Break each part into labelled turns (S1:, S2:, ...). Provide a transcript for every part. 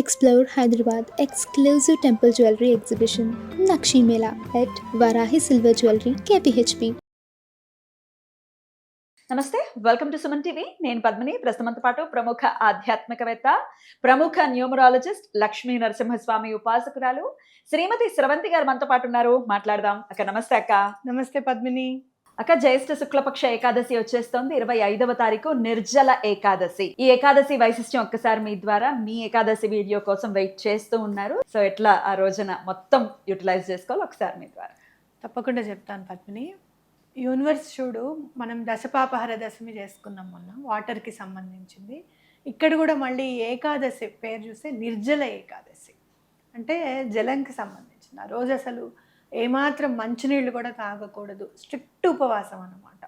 S1: Explore Hyderabad exclusive temple jewelry exhibition Nakshi Mela at Varahi Silver Jewelry KPHP.
S2: నమస్తే, welcome to Suman TV. నేను పద్మిని. ప్రస్తుతంతో పాటు ప్రముఖ ఆధ్యాత్మికవేత్త, ప్రముఖ న్యూమరాలజిస్ట్ లక్ష్మీ నరసింహస్వామి ఉపాసకురాలు శ్రీమతి స్రవంతి గారు మనతో పాటు ఉన్నారు. మాట్లాడదాం. అక్క నమస్తే. అక్క
S3: నమస్తే పద్మిని.
S2: అక్క, జ్యేష్ఠ శుక్లపక్ష ఏకాదశి వచ్చేస్తోంది. 25వ తారీఖు నిర్జల ఏకాదశి. ఈ ఏకాదశి వైశిష్ట్యం ఒక్కసారి మీ ద్వారా మీ ఏకాదశి వీడియో కోసం వెయిట్ చేస్తూ ఉన్నారు. సో ఎట్లా ఆ రోజున మొత్తం యూటిలైజ్ చేసుకోవాలి ఒకసారి మీ ద్వారా.
S3: తప్పకుండా చెప్తాను పద్మిని. యూనివర్స్ చూడు, మనం దశపాపహర దశమి చేసుకున్నాం మొన్న, వాటర్కి సంబంధించింది. ఇక్కడ కూడా మళ్ళీ ఏకాదశి పేరు చూస్తే నిర్జల ఏకాదశి, అంటే జలంకి సంబంధించింది. ఆ రోజు అసలు ఏమాత్రం మంచినీళ్ళు కూడా తాగకూడదు, స్ట్రిక్ట్ ఉపవాసం అన్నమాట.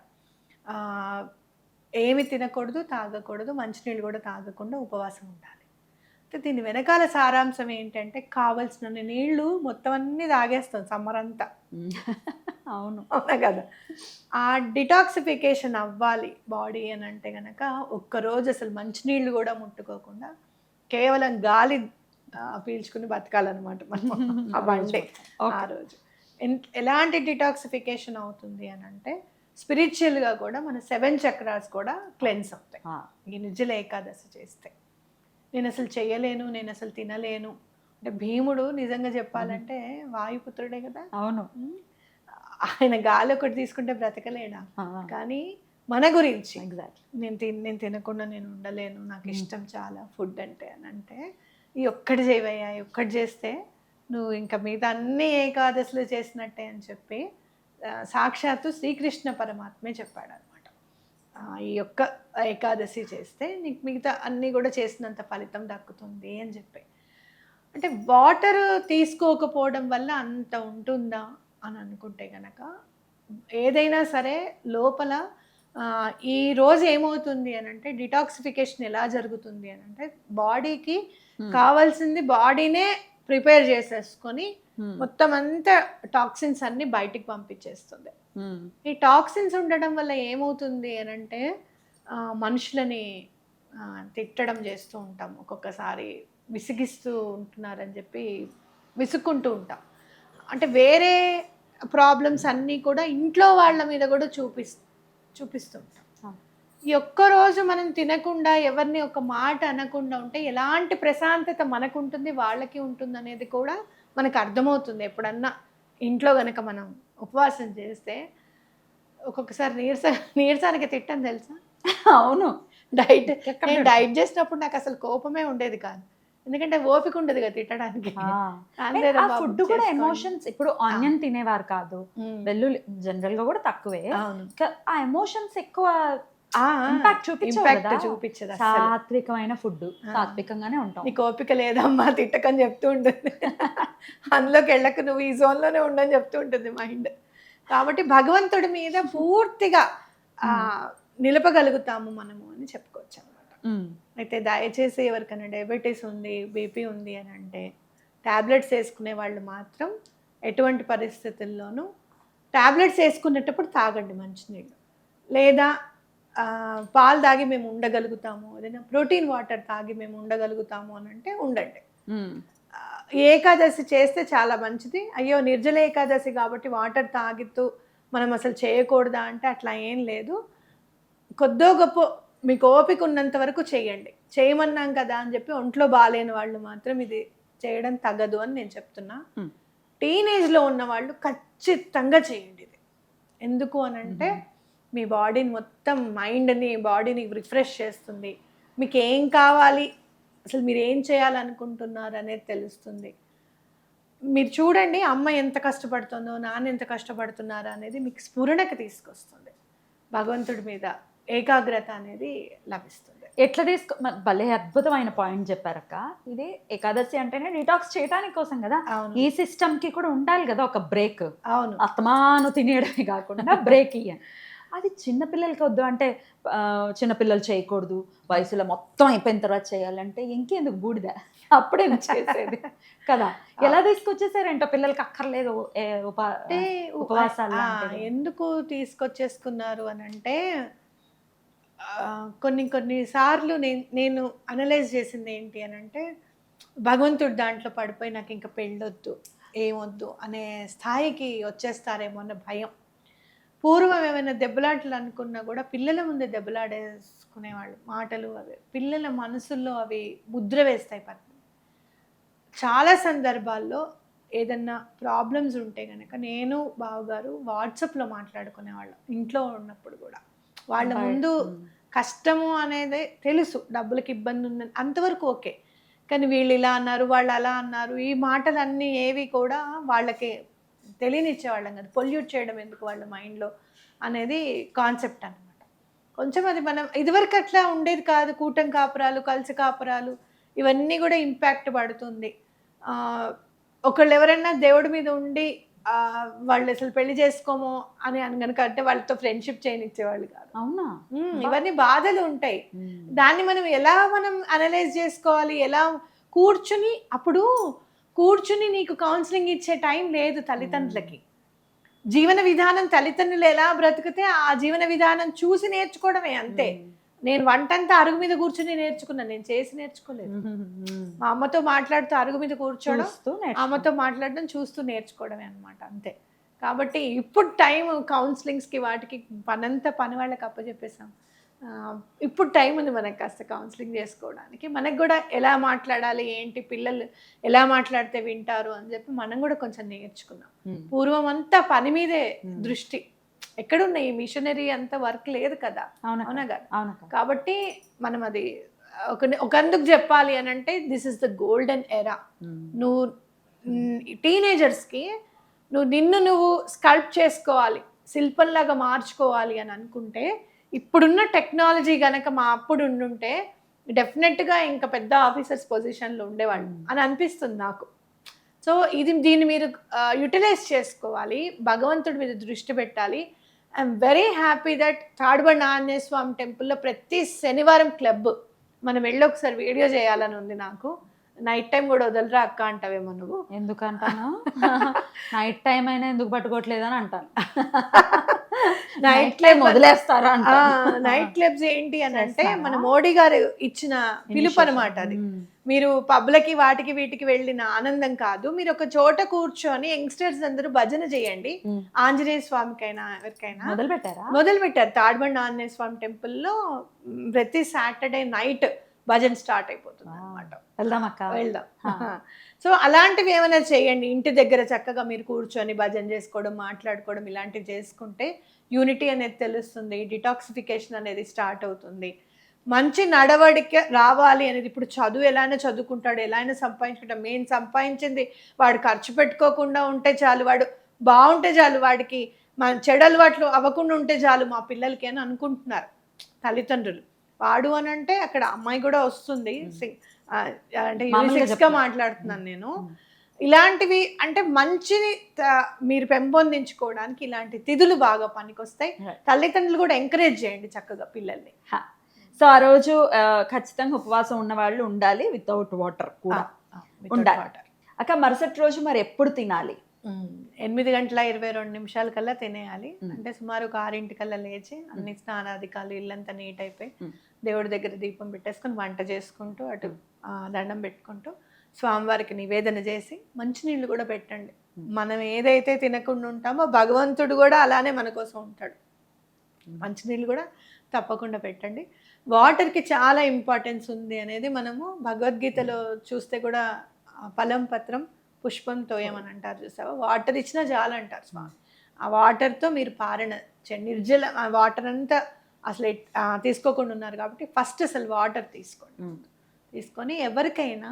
S3: ఏమి తినకూడదు, తాగకూడదు, మంచినీళ్ళు కూడా తాగకుండా ఉపవాసం ఉండాలి. అంటే దీని వెనకాల సారాంశం ఏంటంటే, కావలసిన నీళ్లు మొత్తం అన్నీ తాగేస్తాం సమ్మర్ అంతా.
S2: అవును,
S3: అవునా కదా. ఆ డిటాక్సిఫికేషన్ అవ్వాలి బాడీ అని అంటే కనుక ఒక్కరోజు అసలు మంచినీళ్ళు కూడా ముట్టుకోకుండా కేవలం గాలి పీల్చుకుని బతకాలన్నమాట మనం ఆ వన్డే. ఆ రోజు ఎలాంటి డిటాక్సిఫికేషన్ అవుతుంది అని అంటే, స్పిరిచువల్గా కూడా మన 7 చక్రాస్ కూడా క్లెన్స్ అవుతాయి ఈ నిర్జల ఏకాదశి చేస్తే. నేను అసలు చేయలేను, నేను అసలు తినలేను అంటే, భీముడు నిజంగా చెప్పాలంటే వాయుపుత్రుడే కదా.
S2: అవును,
S3: ఆయన గాలి ఒకటి తీసుకుంటే బ్రతకలేడా. కానీ మన గురించి నేను తినకుండా నేను ఉండలేను, నాకు ఇష్టం చాలా ఫుడ్ అంటే అని అంటే, ఈ ఒక్కటి చేయవయ్యా, ఈ ఒక్కటి చేస్తే నువ్వు ఇంకా మిగతా అన్ని ఏకాదశులు చేసినట్టే అని చెప్పి సాక్షాత్తు శ్రీకృష్ణ పరమాత్మే చెప్పాడు అనమాట. ఈ యొక్క ఏకాదశి చేస్తే నీకు మిగతా అన్నీ కూడా చేసినంత ఫలితం దక్కుతుంది అని చెప్పి. అంటే వాటర్ తీసుకోకపోవడం వల్ల అంత ఉంటుందా అని అనుకుంటే కనుక, ఏదైనా సరే లోపల ఈ రోజు ఏమవుతుంది అని అంటే, డిటాక్సిఫికేషన్ ఎలా జరుగుతుంది అని అంటే, బాడీకి కావాల్సింది బాడీనే ప్రిపేర్ చేసేసుకొని మొత్తం అంతా టాక్సిన్స్ అన్ని బయటికి పంపించేస్తుంది. ఈ టాక్సిన్స్ ఉండడం వల్ల ఏమవుతుంది అని అంటే, మనుషులని తిట్టడం చేస్తూ ఉంటాం, ఒక్కొక్కసారి విసిగిస్తూ ఉంటున్నారని చెప్పి విసుక్కుంటూ ఉంటాం. అంటే వేరే ప్రాబ్లమ్స్ అన్నీ కూడా ఇంట్లో వాళ్ళ మీద కూడా చూపిస్తుంటాం. ఈ ఒక్కరోజు మనం తినకుండా ఎవరిని ఒక మాట అనకుండా ఉంటే ఎలాంటి ప్రశాంతత మనకు ఉంటుంది, వాళ్ళకి ఉంటుంది అనేది కూడా మనకు అర్థమవుతుంది. ఎప్పుడన్నా ఇంట్లో కనుక మనం ఉపవాసం చేస్తే ఒక్కొక్కసారి నీరసానికి తిట్టని తెలుసా.
S2: అవును,
S3: నేను డైట్ చేసినప్పుడు నాకు అసలు కోపమే ఉండేది కాదు, ఎందుకంటే ఓపిక ఉండదు కదా తిట్టడానికి.
S2: ఫుడ్ కూడా ఎమోషన్స్. ఇప్పుడు ఆనియన్ తినేవారు కాదు, వెల్లుల్లి జనరల్ గా కూడా తక్కువే. ఆ ఎమోషన్స్ ఎక్కువ ఇంపాక్ట్ చూపించదు. సాత్వికమైన ఫుడ్, సాత్వికంగానే ఉంటాం.
S3: నీకు ఓపిక లేదమ్మా తిట్టకని చెప్తూ ఉంటుంది, అందులోకి వెళ్ళక నువ్వు ఈ జోన్లోనే ఉండని చెప్తూ ఉంటుంది మైండ్. కాబట్టి భగవంతుడి మీద పూర్తిగా నిలపగలుగుతాము మనము అని చెప్పుకోవచ్చు అనమాట. అయితే దయచేసి ఎవరికైనా డయాబెటీస్ ఉంది, బీపీ ఉంది అని అంటే, ట్యాబ్లెట్స్ వేసుకునే వాళ్ళు మాత్రం ఎటువంటి పరిస్థితుల్లోనూ ట్యాబ్లెట్స్ వేసుకునేటప్పుడు తాగండి మంచినీళ్ళు, లేదా పాలు తాగి మేము ఉండగలుగుతాము, ఏదైనా ప్రోటీన్ వాటర్ తాగి మేము ఉండగలుగుతాము అని అంటే ఉండండి. ఏకాదశి చేస్తే చాలా మంచిది. అయ్యో నిర్జల ఏకాదశి కాబట్టి వాటర్ తాగుతూ మనం అసలు చేయకూడదా అంటే అట్లా ఏం లేదు. కొద్దో గొప్ప మీకు ఓపిక ఉన్నంత వరకు చేయండి. చేయమన్నాం కదా అని చెప్పి ఒంట్లో బాగాలేని వాళ్ళు మాత్రం ఇది చేయడం తగదు అని నేను చెప్తున్నా. టీనేజ్లో ఉన్న వాళ్ళు ఖచ్చితంగా చేయండి ఇది. ఎందుకు అని అంటే, మీ బాడీని మొత్తం మైండ్ని బాడీని రిఫ్రెష్ చేస్తుంది. మీకు ఏం కావాలి, అసలు మీరు ఏం చేయాలనుకుంటున్నారు అనేది తెలుస్తుంది. మీరు చూడండి, అమ్మ ఎంత కష్టపడుతుందో, నాన్న ఎంత కష్టపడుతున్నారో అనేది మీకు స్ఫురణకు తీసుకొస్తుంది. భగవంతుడి మీద ఏకాగ్రత అనేది లభిస్తుంది.
S2: ఎట్లా భలే అద్భుతమైన పాయింట్ చెప్పారక్క. ఇది ఏకాదశి అంటేనే డిటాక్స్ చేయడానికి కోసం కదా. ఈ సిస్టమ్ కి కూడా ఉండాలి కదా ఒక బ్రేక్.
S3: అవును,
S2: అస్తమాను తినేయడమే కాకుండా బ్రేక్ ఇయ్యండి. అది చిన్నపిల్లలకి వద్దు అంటే, చిన్నపిల్లలు చేయకూడదు, వయసులో మొత్తం అయిపోయిన తర్వాత చేయాలంటే ఇంకెందుకు బూడిద, అప్పుడే చేసేది కదా. ఎలా తీసుకొచ్చేసారంట పిల్లలకి అక్కర్లేదు ఉపవాసాలు.
S3: ఎందుకు తీసుకొచ్చేసుకున్నారు అని అంటే, కొన్ని సార్లు నేను అనలైజ్ చేసింది ఏంటి అని అంటే, భగవంతుడు దాంట్లో పడిపోయి నాకు ఇంకా పెళ్ళొద్దు ఏమొద్దు అనే స్థాయికి వచ్చేస్తారేమో అన్న భయం. పూర్వం ఏమైనా దెబ్బలాటలు అనుకున్నా కూడా పిల్లల ముందే దెబ్బలాడేసుకునేవాళ్ళు. మాటలు అవి పిల్లల మనసుల్లో అవి ముద్ర వేస్తాయి. చాలా సందర్భాల్లో ఏదన్నా ప్రాబ్లమ్స్ ఉంటే కనుక నేను బావగారు వాట్సాప్లో మాట్లాడుకునేవాళ్ళం ఇంట్లో ఉన్నప్పుడు కూడా. వాళ్ళ ముందు కష్టము అనేది తెలుసు, డబ్బులకి ఇబ్బంది ఉందని అంతవరకు ఓకే, కానీ వీళ్ళు ఇలా అన్నారు వాళ్ళు అలా అన్నారు ఈ మాటలన్నీ ఏవి కూడా వాళ్ళకి తెలియనిచ్చేవాళ్ళం కదా. పొల్యూట్ చేయడం ఎందుకు వాళ్ళ మైండ్లో అనేది కాన్సెప్ట్ అనమాట. కొంచెం అది మనం ఇదివరకు అట్లా ఉండేది కాదు. కూటం కాపురాలు, కలిసి కాపురాలు ఇవన్నీ కూడా ఇంపాక్ట్ పడుతుంది. ఒకళ్ళు ఎవరైనా దేవుడి మీద ఉండి వాళ్ళు అసలు పెళ్లి చేసుకోము అని కనుక అంటే వాళ్ళతో ఫ్రెండ్షిప్ చేయనిచ్చేవాళ్ళు కాదు.
S2: అవునా?
S3: ఇవన్నీ బాధలు ఉంటాయి. దాన్ని మనం ఎలా అనలైజ్ చేసుకోవాలి, ఎలా కూర్చుని నీకు కౌన్సిలింగ్ ఇచ్చే టైం లేదు తల్లిదండ్రులకి. జీవన విధానం తల్లిదండ్రులు ఎలా బ్రతికితే ఆ జీవన విధానం చూసి నేర్చుకోవడమే అంతే. నేను వంటంతా అరుగు మీద కూర్చుని నేర్చుకున్నాను, నేను చేసి నేర్చుకోలేదు. మా అమ్మతో మాట్లాడుతూ అరుగు మీద కూర్చోవడం, అమ్మతో మాట్లాడడం చూస్తూ నేర్చుకోవడమే అనమాట అంతే. కాబట్టి ఇప్పుడు టైం కౌన్సిలింగ్స్కి వాటికి పని వాళ్ళకి అప్పచెప్పేసాం. ఇప్పుడు టైం ఉంది మనకు కాస్త కౌన్సిలింగ్ చేసుకోవడానికి. మనకు కూడా ఎలా మాట్లాడాలి, ఏంటి, పిల్లలు ఎలా మాట్లాడితే వింటారు అని చెప్పి మనం కూడా కొంచెం నేర్చుకున్నాం. పూర్వం అంతా పని మీదే దృష్టి, ఎక్కడున్నాయి మిషనరీ అంత వర్క్ లేదు కదా. అవునా కదా. కాబట్టి మనం అది ఒకందుకు చెప్పాలి అని అంటే this is the golden era. నువ్వు టీనేజర్స్కి నిన్ను స్కల్ప్ట్ చేసుకోవాలి, శిల్పంలాగా మార్చుకోవాలి అని అనుకుంటే ఇప్పుడున్న టెక్నాలజీ గనక మా అప్పుడు ఉండుంటే డెఫినెట్గా ఇంకా పెద్ద ఆఫీసర్స్ పొజిషన్లో ఉండేవాళ్ళు అని అనిపిస్తుంది నాకు. సో దీన్ని మీరు యూటిలైజ్ చేసుకోవాలి, భగవంతుడి మీద దృష్టి పెట్టాలి. I'm very happy that Tadubanda Anjaneya Swamy టెంపుల్లో ప్రతి శనివారం క్లబ్ మనం వెళ్ళి ఒకసారి వీడియో చేయాలని ఉంది నాకు. నైట్ టైం కూడా వదలరా అక్క అంటావేమో నువ్వు.
S2: ఎందుకంటాను? నైట్ టైం అయినా ఎందుకు పట్టుకోవట్లేదని అంటాను.
S3: నైట్ క్లబ్
S2: వదిలేస్తారా?
S3: నైట్ క్లబ్స్ ఏంటి అని అంటే మన మోడీ గారు ఇచ్చిన పిలుపు అనమాట. అది మీరు పబ్లకి వాటికి వీటికి వెళ్ళిన ఆనందం కాదు. మీరు ఒక చోట కూర్చొని యంగ్స్టర్స్ అందరూ భజన చేయండి. ఆంజనేయ స్వామికైనా ఎవరికైనా మొదలు పెట్టారు. తాడుబండ ఆంజనేయ స్వామి టెంపుల్లో ప్రతి సాటర్డే నైట్ భజన స్టార్ట్ అయిపోతుంది అనమాట. వెళ్దాం. సో అలాంటివి ఏమైనా చేయండి. ఇంటి దగ్గర చక్కగా మీరు కూర్చొని భజన చేసుకోవడం, మాట్లాడుకోవడం ఇలాంటివి చేసుకుంటే యూనిటీ అనేది తెలుస్తుంది, డిటాక్సిఫికేషన్ అనేది స్టార్ట్ అవుతుంది. మంచి నడవడిక రావాలి అనేది, ఇప్పుడు చదువు ఎలా అయినా చదువుకుంటాడు, ఎలా అయినా సంపాదించుకుంటాడు. మేము సంపాదించింది వాడు ఖర్చు పెట్టుకోకుండా ఉంటే చాలు, వాడు బాగుంటే చాలు, వాడికి మన చెడు అలవాట్లు అవ్వకుండా ఉంటే చాలు మా పిల్లలకి అని అనుకుంటున్నారు తల్లిదండ్రులు. వాడు అని అంటే అక్కడ అమ్మాయి కూడా వస్తుంది. అంటే గా మాట్లాడుతున్నాను నేను. ఇలాంటివి అంటే మంచిని మీరు పెంపొందించుకోవడానికి ఇలాంటి తిథులు బాగా పనికొస్తాయి. తల్లిదండ్రులు కూడా ఎంకరేజ్ చేయండి చక్కగా పిల్లల్ని.
S2: సో ఆ రోజు ఖచ్చితంగా ఉపవాసం ఉన్న వాళ్ళు ఉండాలి, వితౌట్ వాటర్ కూడా ఉండాలి. అక్క మరుసటి రోజు మరి ఎప్పుడు తినాలి?
S3: 8:22 కల్లా తినేయాలి. అంటే సుమారు ఒక 6 కల్లా లేచి అన్ని స్నానాధికాలు ఇల్లంతా నీట్ అయిపోయి దేవుడి దగ్గర దీపం పెట్టేసుకొని వంట చేసుకుంటూ అటు దండం పెట్టుకుంటూ స్వామివారికి నివేదన చేసి మంచినీళ్ళు కూడా పెట్టండి. మనం ఏదైతే తినకుండా ఉంటామో భగవంతుడు కూడా అలానే మన కోసం ఉంటాడు. మంచినీళ్ళు కూడా తప్పకుండా పెట్టండి. వాటర్కి చాలా ఇంపార్టెన్స్ ఉంది అనేది మనము భగవద్గీతలో చూస్తే కూడా ఫలం పత్రం పుష్పం తోయమని అంటారు చూసావా. వాటర్ ఇచ్చినా చాలు అంటారు స్వామి. ఆ వాటర్తో మీరు పారణ నిర్జల వాటర్ అంతా అసలు తీసుకోకుండా ఉన్నారు కాబట్టి ఫస్ట్ అసలు వాటర్ తీసుకొని ఎవరికైనా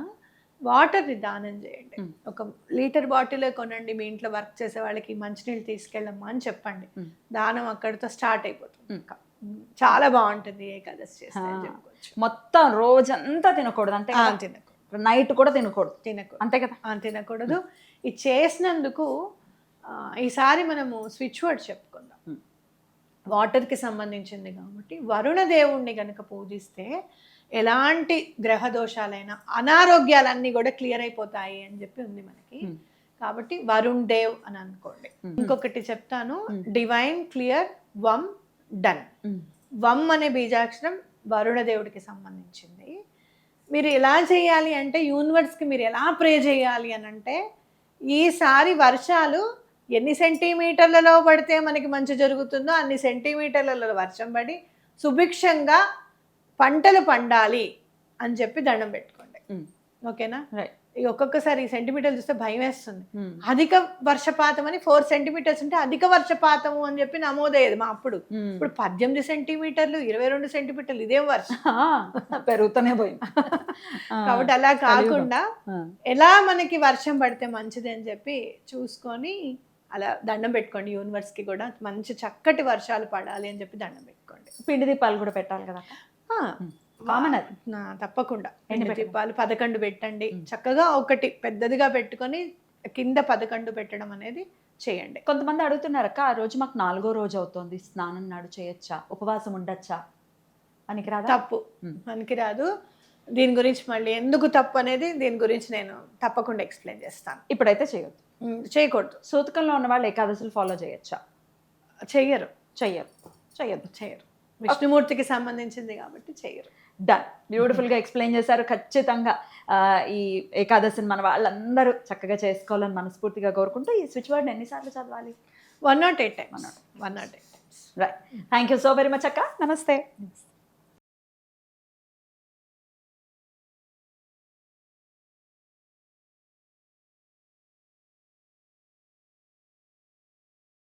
S3: వాటర్ని దానం చేయండి. 1 లీటర్ బాటిల్ కొనండి. మీ ఇంట్లో వర్క్ చేసే వాళ్ళకి మంచినీళ్ళు తీసుకెళ్ళమ్మా అని చెప్పండి. దానం అక్కడితో స్టార్ట్ అయిపోతుంది. చాలా బాగుంటుంది ఏకాదశి చేస్తే.
S2: మొత్తం రోజంతా తినకూడదు అంటే
S3: తినకూడదు,
S2: నైట్ కూడా తినకూడదు అంతే కదా.
S3: తినకూడదు. ఇది చేసినందుకు ఈసారి మనము స్విచ్ వర్డ్ చెప్పుకుందాం. వాటర్కి సంబంధించింది కాబట్టి వరుణ దేవుణ్ణి కనుక పూజిస్తే ఎలాంటి గ్రహ దోషాలైనా అనారోగ్యాలన్నీ కూడా క్లియర్ అయిపోతాయి అని చెప్పి ఉంది మనకి. కాబట్టి వరుణ్ దేవ్ అని అనుకోండి. ఇంకొకటి చెప్తాను, డివైన్ క్లియర్ వమ్ డన్. వమ్ అనే బీజాక్షరం వరుణ దేవుడికి సంబంధించింది. మీరు ఎలా చేయాలి అంటే యూనివర్స్కి మీరు ఎలా ప్రే చేయాలి అని అంటే, ఈసారి వర్షాలు ఎన్ని సెంటీమీటర్లలో పడితే మనకి మంచి జరుగుతుందో అన్ని సెంటీమీటర్లలో వర్షం పడి సుభిక్షంగా పంటలు పండాలి అని చెప్పి దండం పెట్టుకోండి. ఓకేనా?
S2: రైట్.
S3: ఇక ఒక్కొక్కసారి ఈ సెంటీమీటర్లు చూస్తే భయం వేస్తుంది. అధిక వర్షపాతం అని 4 సెంటీమీటర్స్ ఉంటే అధిక వర్షపాతము అని చెప్పి నమోదయ్యేది మా అప్పుడు. ఇప్పుడు 18 సెంటీమీటర్లు 22 సెంటీమీటర్లు ఇదేం వర్షం
S2: పెరుగుతూనే పోయింది.
S3: కాబట్టి అలా కాకుండా ఎలా మనకి వర్షం పడితే మంచిది అని చెప్పి చూసుకొని అలా దండం పెట్టుకోండి. యూనివర్స్కి కూడా మంచి చక్కటి వర్షాలు పడాలి అని చెప్పి దండం పెట్టుకోండి.
S2: పిండి దీపాలు కూడా పెట్టాలి కదా. కామన్ అది.
S3: తప్పకుండా పిండి దీపాలు 11 పెట్టండి. చక్కగా ఒకటి పెద్దదిగా పెట్టుకొని కింద 11 పెట్టడం అనేది చేయండి.
S2: కొంతమంది అడుగుతున్నారు అక్క, ఆ రోజు మాకు 4వ రోజు అవుతుంది, స్నానం నాడు చేయొచ్చా, ఉపవాసం ఉండొచ్చా? పనికిరాదా?
S3: తప్పు, పనికిరాదు. దీని గురించి మళ్ళీ ఎందుకు తప్పు అనేది దీని గురించి నేను తప్పకుండా ఎక్స్ప్లెయిన్ చేస్తాను.
S2: ఇప్పుడైతే చేయొద్దు,
S3: చేయకూడదు.
S2: సూతకంలో ఉన్న వాళ్ళు ఏకాదశులు ఫాలో చేయొచ్చా?
S3: చెయ్యరు,
S2: చేయొద్దు.
S3: విష్ణుమూర్తికి సంబంధించింది కాబట్టి చెయ్యరు.
S2: డన్. బ్యూటిఫుల్గా ఎక్స్ప్లెయిన్ చేశారు. ఖచ్చితంగా ఈ ఏకాదశిని మన వాళ్ళందరూ చక్కగా చేసుకోవాలని మనస్ఫూర్తిగా కోరుకుంటూ ఈ స్విచ్ వర్డ్ ఎన్నిసార్లు చదవాలి?
S3: 108 times. 108 times.
S2: Right. Thank you so very much అక్క. నమస్తే.